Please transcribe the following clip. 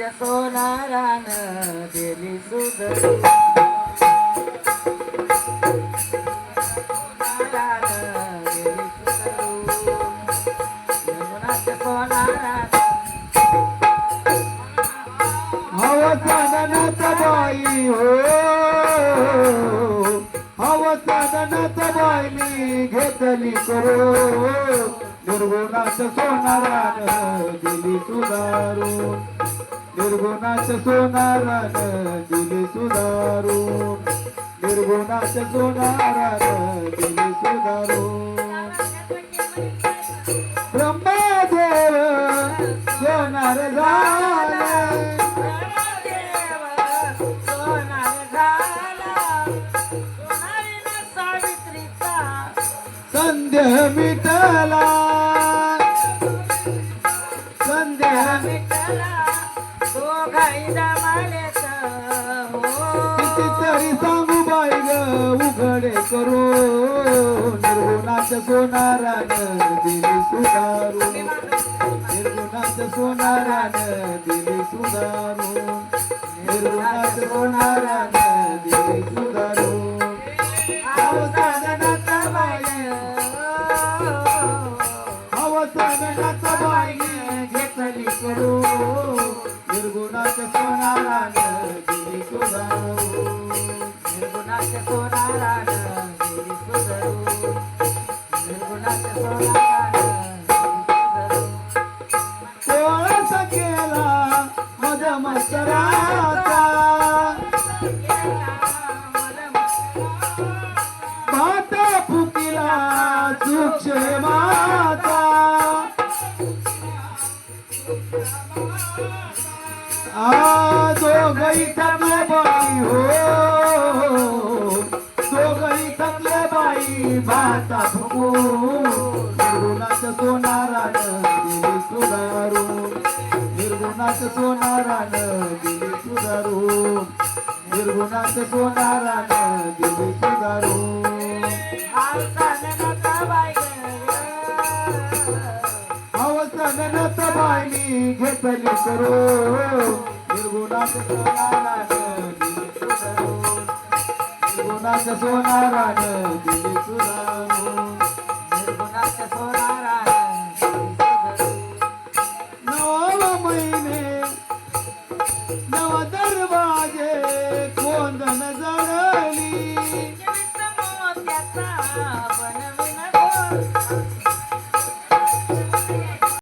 निर्गुणाच्या सोनारान दिली सुधरू अवसानात बाई हो अवसानात बाई मी घेतली करो निर्गुणाच सोनारान दिली सुधारून निर्गुणाच सोनारान दिली सुधारून निर्गुणाच सोनारान दिली सुधारून ब्रह्मदेव सोनार झाला संध्या मिटला संध्या कितीतरी सांगू बाई ग उघडे करू निर्गुणाच्या सोनारान दिली सुधारून निर्गुणाच्या सोनारान दिली सुधारून निर्गुणाच्या सोनारान दिली सुधारून अवसानात बाई घेतली करू निर्गुणाच्या सोनारान दिली सुधारून निर्गुणाच्या सोनारान दिली सुधरू निर्गुणाच्या सोनारान कोळस केला माझ्या मस्तराचा भात फुकिला सुक्षेमाचा दोघही थकले बाई हो दोघही थकले बाई भाता फुकून निर्गुणाच्या सोनारान दिली सुधारून निर्गुणाच्या सोनारान दिली सुधारून निर्गुणाच्या सोनारान दिली सुधारून अवसानात बाई मी घेतली करो निर्गुणाच्या सोनारान दिली सुधारून निर्गुणाच्या सोनारान दिली सुधारून निर्गुणाच्या सोनारान